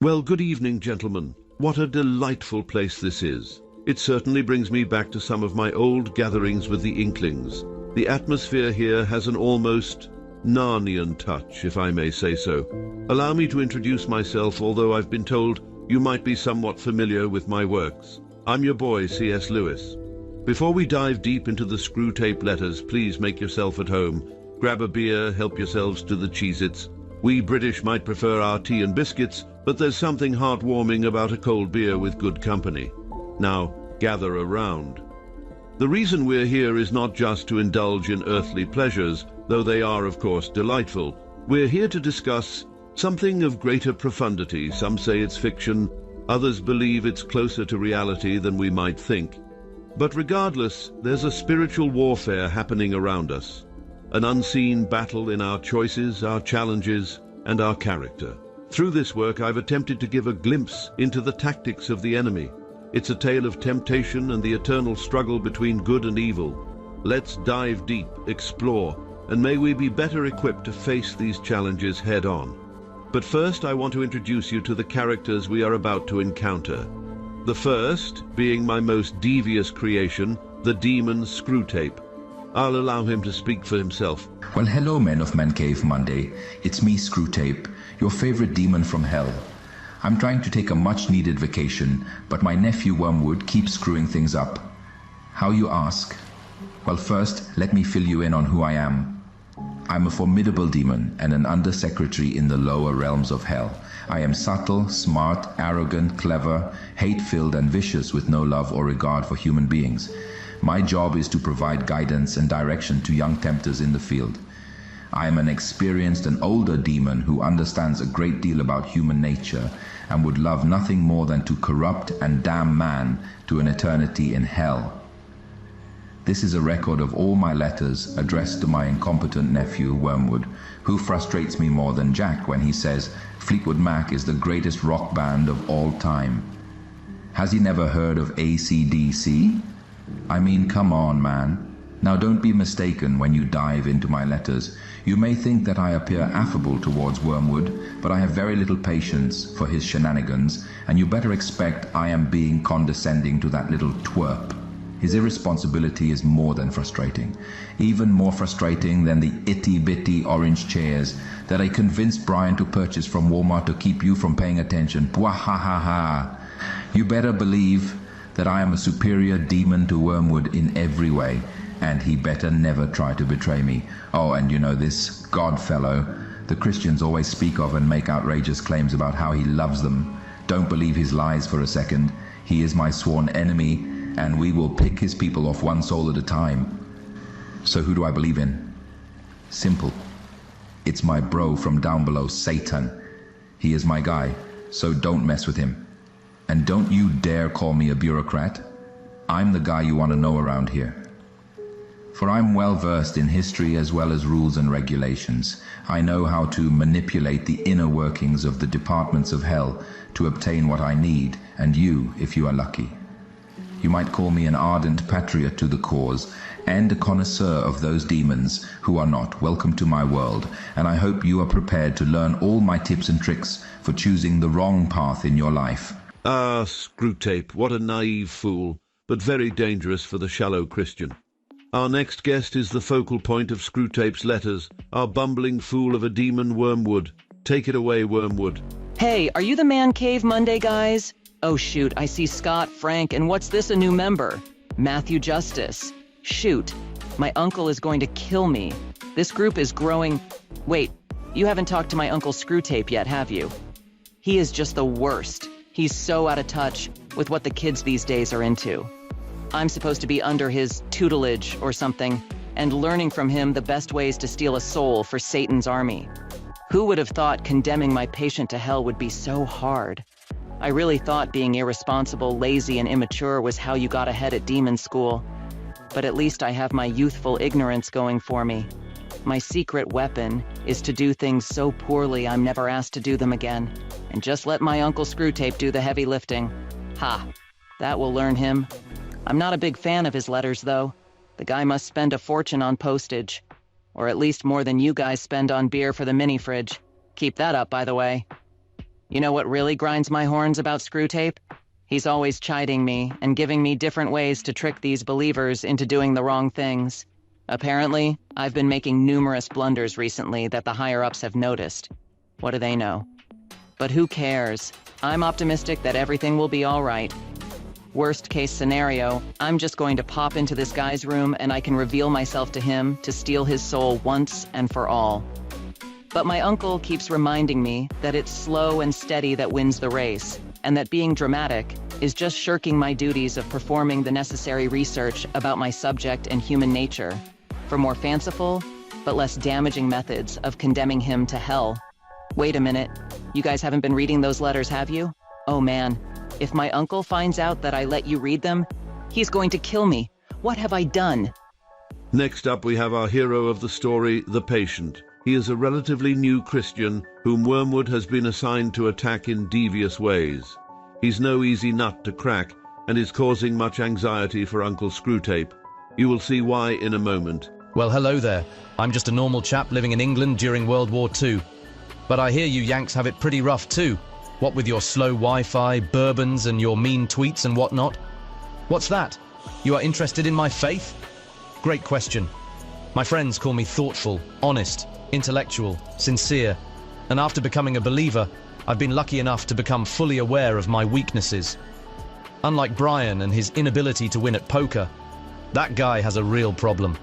Well, good evening, gentlemen. What a delightful place this is. It certainly brings me back to some of my old gatherings with the Inklings. The atmosphere here has an almost Narnian touch, if I may say so. Allow me to introduce myself, although I've been told you might be somewhat familiar with my works. I'm your boy, C.S. Lewis. Before we dive deep into the Screwtape letters, please make yourself at home. Grab a beer, help yourselves to the Cheez-Its. We British might prefer our tea and biscuits, but there's something heartwarming about a cold beer with good company. Now, gather around. The reason we're here is not just to indulge in earthly pleasures, though they are, of course, delightful. We're here to discuss something of greater profundity. Some say it's fiction, others believe it's closer to reality than we might think. But regardless, there's a spiritual warfare happening around us. An unseen battle in our choices, our challenges, and our character. Through this work, I've attempted to give a glimpse into the tactics of the enemy. It's a tale of temptation and the eternal struggle between good and evil. Let's dive deep, explore, and may we be better equipped to face these challenges head-on. But first, I want to introduce you to the characters we are about to encounter. The first, being my most devious creation, the demon Screwtape. I'll allow him to speak for himself. Well, hello, men of ManCave Monday. It's me, Screwtape, your favorite demon from hell. I'm trying to take a much-needed vacation, but my nephew Wormwood keeps screwing things up. How, you ask? Well, first, let me fill you in on who I am. I'm a formidable demon and an undersecretary in the lower realms of hell. I am subtle, smart, arrogant, clever, hate-filled and vicious with no love or regard for human beings. My job is to provide guidance and direction to young tempters in the field. I am an experienced and older demon who understands a great deal about human nature and would love nothing more than to corrupt and damn man to an eternity in hell. This is a record of all my letters addressed to my incompetent nephew, Wormwood, who frustrates me more than Jack when he says Fleetwood Mac is the greatest rock band of all time. Has he never heard of AC/DC? I mean, come on, man. Now don't be mistaken when you dive into my letters. You may think that I appear affable towards Wormwood, but I have very little patience for his shenanigans, and you better expect I am being condescending to that little twerp. His irresponsibility is more than frustrating. Even more frustrating than the itty-bitty orange chairs that I convinced Brian to purchase from Walmart to keep you from paying attention. Bwahahaha. You better believe that I am a superior demon to Wormwood in every way, and he better never try to betray me. Oh, and you know this Godfellow, the Christians always speak of and make outrageous claims about how he loves them. Don't believe his lies for a second. He is my sworn enemy, and we will pick his people off one soul at a time. So who do I believe in? Simple. It's my bro from down below, Satan. He is my guy, so don't mess with him. And don't you dare call me a bureaucrat. I'm the guy you want to know around here. For I'm well versed in history as well as rules and regulations. I know how to manipulate the inner workings of the departments of hell to obtain what I need, and you, if you are lucky. You might call me an ardent patriot to the cause, and a connoisseur of those demons who are not. Welcome to my world, and I hope you are prepared to learn all my tips and tricks for choosing the wrong path in your life. Ah, Screwtape, what a naive fool, but very dangerous for the shallow Christian. Our next guest is the focal point of Screwtape's letters, our bumbling fool of a demon, Wormwood. Take it away, Wormwood. Hey, are you the ManCave Monday guys? Oh shoot, I see Scott, Frank, and what's this, a new member? Matthew Justice. Shoot, my uncle is going to kill me. This group is growing. Wait, you haven't talked to my uncle Screwtape yet, have you? He is just the worst. He's so out of touch with what the kids these days are into. I'm supposed to be under his tutelage or something, and learning from him the best ways to steal a soul for Satan's army. Who would have thought condemning my patient to hell would be so hard? I really thought being irresponsible, lazy, and immature was how you got ahead at demon school. But at least I have my youthful ignorance going for me. My secret weapon is to do things so poorly I'm never asked to do them again, and just let my uncle Screwtape do the heavy lifting. Ha! That will learn him. I'm not a big fan of his letters, though. The guy must spend a fortune on postage. Or at least more than you guys spend on beer for the mini-fridge. Keep that up, by the way. You know what really grinds my horns about Screwtape? He's always chiding me and giving me different ways to trick these believers into doing the wrong things. Apparently, I've been making numerous blunders recently that the higher-ups have noticed. What do they know? But who cares? I'm optimistic that everything will be all right. Worst case scenario, I'm just going to pop into this guy's room and I can reveal myself to him to steal his soul once and for all. But my uncle keeps reminding me that it's slow and steady that wins the race, and that being dramatic is just shirking my duties of performing the necessary research about my subject and human nature, for more fanciful, but less damaging methods of condemning him to hell. Wait a minute, you guys haven't been reading those letters, have you? Oh man, if my uncle finds out that I let you read them, he's going to kill me. What have I done? Next up we have our hero of the story, the patient. He is a relatively new Christian whom Wormwood has been assigned to attack in devious ways. He's no easy nut to crack and is causing much anxiety for Uncle Screwtape. You will see why in a moment. Well, hello there. I'm just a normal chap living in England during World War II. But I hear you Yanks have it pretty rough too. What with your slow Wi-Fi, bourbons and your mean tweets and whatnot? What's that? You are interested in my faith? Great question. My friends call me thoughtful, honest, intellectual, sincere, and after becoming a believer, I've been lucky enough to become fully aware of my weaknesses. Unlike Brian and his inability to win at poker, that guy has a real problem.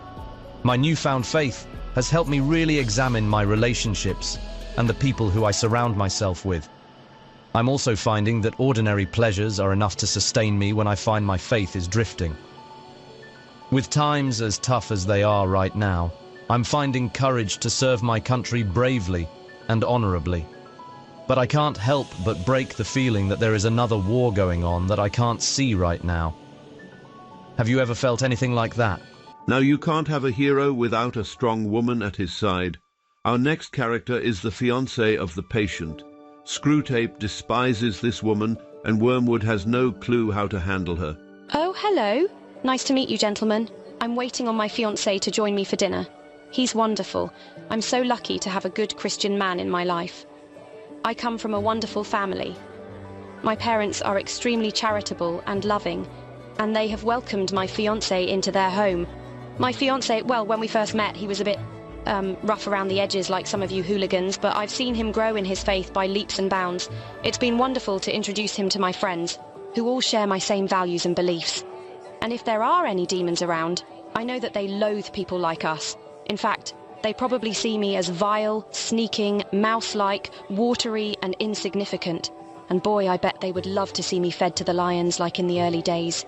My newfound faith has helped me really examine my relationships and the people who I surround myself with. I'm also finding that ordinary pleasures are enough to sustain me when I find my faith is drifting. With times as tough as they are right now, I'm finding courage to serve my country bravely and honorably. But I can't help but break the feeling that there is another war going on that I can't see right now. Have you ever felt anything like that? Now you can't have a hero without a strong woman at his side. Our next character is the fiancée of the patient. Screwtape despises this woman and Wormwood has no clue how to handle her. Oh, hello. Nice to meet you, gentlemen. I'm waiting on my fiancé to join me for dinner. He's wonderful. I'm so lucky to have a good Christian man in my life. I come from a wonderful family. My parents are extremely charitable and loving, and they have welcomed my fiancé into their home. My fiancé, well, when we first met, he was a bit rough around the edges like some of you hooligans, but I've seen him grow in his faith by leaps and bounds. It's been wonderful to introduce him to my friends, who all share my same values and beliefs. And if there are any demons around, I know that they loathe people like us. In fact, they probably see me as vile, sneaking, mouse-like, watery and insignificant. And boy, I bet they would love to see me fed to the lions like in the early days.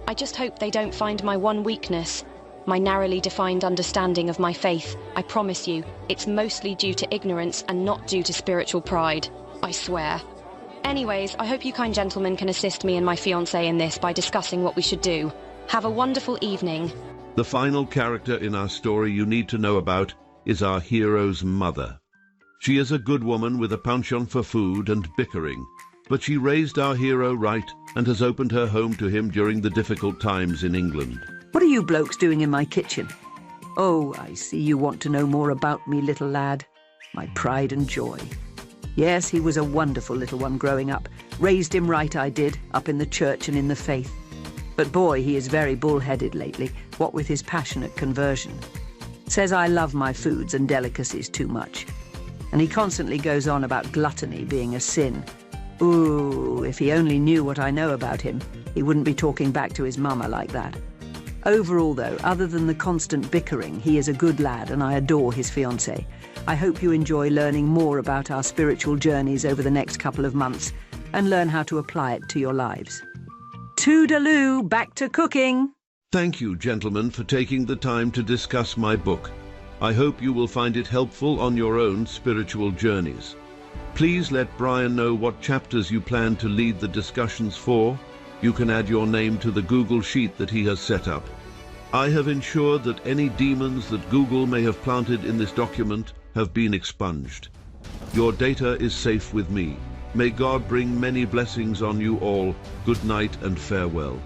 I just hope they don't find my one weakness, my narrowly defined understanding of my faith. I promise you, it's mostly due to ignorance and not due to spiritual pride. I swear. Anyways, I hope you kind gentlemen can assist me and my fiancé in this by discussing what we should do. Have a wonderful evening. The final character in our story you need to know about is our hero's mother. She is a good woman with a penchant for food and bickering, but she raised our hero right and has opened her home to him during the difficult times in England. What are you blokes doing in my kitchen? Oh, I see you want to know more about me, little lad. My pride and joy. Yes, he was a wonderful little one growing up. Raised him right, I did, up in the church and in the faith. But boy, he is very bull-headed lately, what with his passionate conversion. Says I love my foods and delicacies too much. And he constantly goes on about gluttony being a sin. Ooh, if he only knew what I know about him, he wouldn't be talking back to his mama like that. Overall, though, other than the constant bickering, he is a good lad and I adore his fiancée. I hope you enjoy learning more about our spiritual journeys over the next couple of months and learn how to apply it to your lives. Toodaloo, back to cooking! Thank you, gentlemen, for taking the time to discuss my book. I hope you will find it helpful on your own spiritual journeys. Please let Brian know what chapters you plan to lead the discussions for. You can add your name to the Google Sheet that he has set up. I have ensured that any demons that Google may have planted in this document have been expunged. Your data is safe with me. May God bring many blessings on you all. Good night and farewell.